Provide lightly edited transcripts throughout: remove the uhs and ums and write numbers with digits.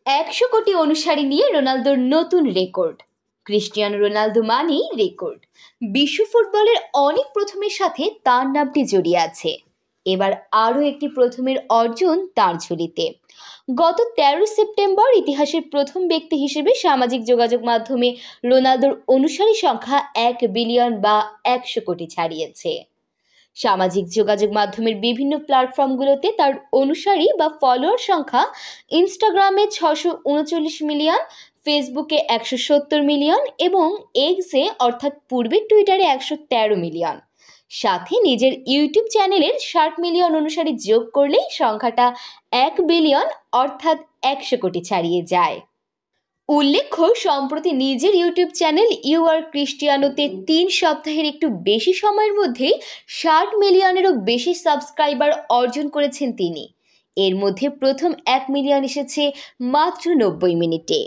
100 কোটি অনুসারী নিয়ে রোনালদোর নতুন রেকর্ড। ক্রিস্টিয়ানো রোনালদো মানেই রেকর্ড। বিশ্ব ফুটবলের অনেক প্রথমের সাথে তার নামটি জড়িয়ে আছে। এবার আরও একটি প্রথমের অর্জন তার ঝুলিতে। গত 13 সেপ্টেম্বর ইতিহাসের প্রথম ব্যক্তি হিসেবে সামাজিক যোগাযোগ মাধ্যমে রোনালদোর অনুসারী সংখ্যা 1 বিলিয়ন বা 100 কোটি ছাড়িয়েছে। সামাজিক যোগাযোগ মাধ্যমের বিভিন্ন প্ল্যাটফর্মগুলোতে তার অনুসারী বা ফলোয়ার সংখ্যা ইনস্টাগ্রামে 639 মিলিয়ন, ফেসবুকে 170 মিলিয়ন এবং এক্সে অর্থাৎ পূর্বে টুইটারে 113 মিলিয়ন। সাথে নিজের ইউটিউব চ্যানেলের 60 মিলিয়ন অনুসারী যোগ করলেই সংখ্যাটা 1 বিলিয়ন অর্থাৎ 100 কোটি ছাড়িয়ে যায়। উল্লেখ্য, সম্প্রতি নিজের ইউটিউব চ্যানেল ইউ আর ক্রিস্টিয়ানোতে 3 সপ্তাহের একটু বেশি সময়ের মধ্যেই 60 মিলিয়নেরও বেশি সাবস্ক্রাইবার অর্জন করেছেন তিনি। এর মধ্যে প্রথম 1 মিলিয়ন এসেছে মাত্র 90 মিনিটে।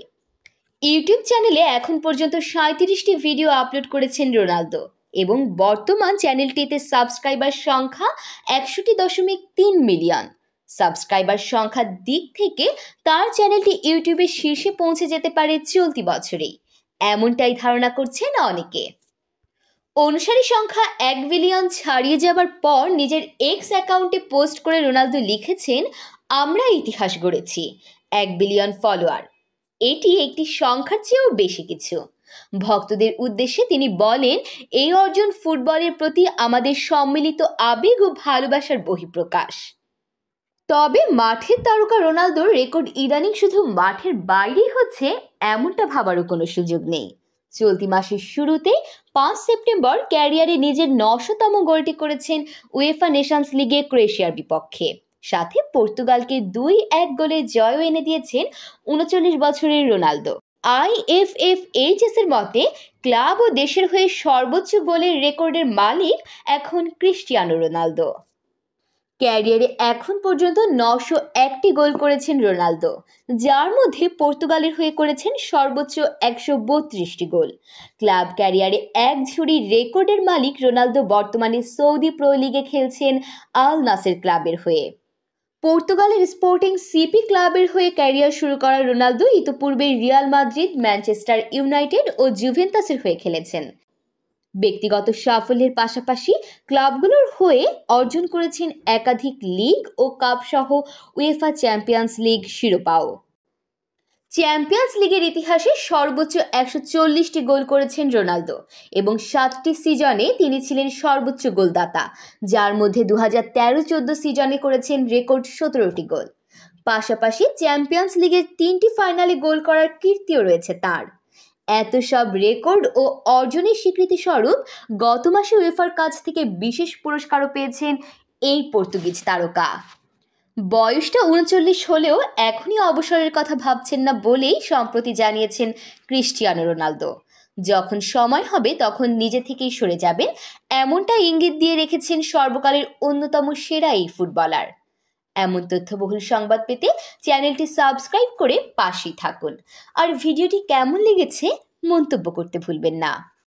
ইউটিউব চ্যানেলে এখন পর্যন্ত 37টি ভিডিও আপলোড করেছেন রোনালদো এবং বর্তমান চ্যানেলটিতে সাবস্ক্রাইবার সংখ্যা 61.3 মিলিয়ন। সাবস্ক্রাইবার সংখ্যার দিক থেকে তার চ্যানেলটি ইউটিউবের শীর্ষে পৌঁছে যেতে পারে চলতি বছরেই, এমনটাই ধারণা করছেন অনেকে। অনুসারী সংখ্যা 1 বিলিয়ন ছাড়িয়ে যাবার পর নিজের এক্স অ্যাকাউন্টে পোস্ট করে রোনালদো লিখেছেন, আমরা ইতিহাস গড়েছি, 1 বিলিয়ন ফলোয়ার। এটি একটি সংখ্যার চেয়েও বেশি কিছু। ভক্তদের উদ্দেশ্যে তিনি বলেন, এই অর্জন ফুটবলের প্রতি আমাদের সম্মিলিত আবেগ ও ভালোবাসার বহিঃপ্রকাশ। তবে মাঠের তারকা রোনালদোর রেকর্ড ইদানিং শুধু মাঠের বাইরেই হচ্ছে এমনটা ভাবারও কোনো সুযোগ নেই। চলতি মাসের শুরুতে 5 সেপ্টেম্বর ক্যারিয়ারে নিজের 900তম গোলটি করেছেন উয়েফা নেশনস লিগে ক্রোয়েশিয়ার বিপক্ষে। সাথে পর্তুগালকে 2-1 গোলে জয়ও এনে দিয়েছেন 39 বছরের রোনালদো। IFFHS এর মতে ক্লাব ও দেশের হয়ে সর্বোচ্চ গোলের রেকর্ডের মালিক এখন ক্রিস্টিয়ানো রোনালদো। ক্যারিয়ারে এখন পর্যন্ত 901টি গোল করেছেন রোনালদো, যার মধ্যে পর্তুগালের হয়ে করেছেন সর্বোচ্চ 132টি গোল। ক্লাব ক্যারিয়ারে এক ঝুড়ি রেকর্ডের মালিক রোনালদো বর্তমানে সৌদি প্রো লিগে খেলছেন আল নাসের ক্লাবের হয়ে। পর্তুগালের স্পোর্টিং সিপি ক্লাবের হয়ে ক্যারিয়ার শুরু করা রোনালদো ইতিপূর্বে রিয়াল মাদ্রিদ, ম্যানচেস্টার ইউনাইটেড ও জুভেন্টাসের হয়ে খেলেছেন। ব্যক্তিগত সাফল্যের পাশাপাশি ক্লাবগুলোর হয়ে অর্জন করেছেন একাধিক লিগ ও কাপ সহ উয়েফা চ্যাম্পিয়ন্স লিগ শিরোপাও। চ্যাম্পিয়ন্স লিগের ইতিহাসে সর্বোচ্চ 140টি গোল করেছেন রোনালদো এবং 7টি সিজনে তিনি ছিলেন সর্বোচ্চ গোলদাতা, যার মধ্যে 2013-14 সিজনে করেছেন রেকর্ড 17টি গোল। পাশাপাশি চ্যাম্পিয়ন্স লিগের 3টি ফাইনালে গোল করার কীর্তিও রয়েছে তার। এত সব রেকর্ড ও অর্জনের স্বীকৃতি স্বরূপ গত মাসে উয়েফার কাছ থেকে বিশেষ পুরস্কারও পেয়েছেন এই পর্তুগিজ তারকা। বয়সটা 39 হলেও এখনই অবসরের কথা ভাবছেন না বলেই সম্প্রতি জানিয়েছেন ক্রিস্টিয়ানো রোনালদো। যখন সময় হবে তখন নিজে থেকেই সরে যাবেন, এমনটা ইঙ্গিত দিয়ে রেখেছেন সর্বকালের অন্যতম সেরা এই ফুটবলার। এমন তথ্যবহুল সংবাদ পেতে চ্যানেলটি সাবস্ক্রাইব করে পাশেই থাকুন। আর ভিডিওটি কেমন লেগেছে মন্তব্য করতে ভুলবেন না।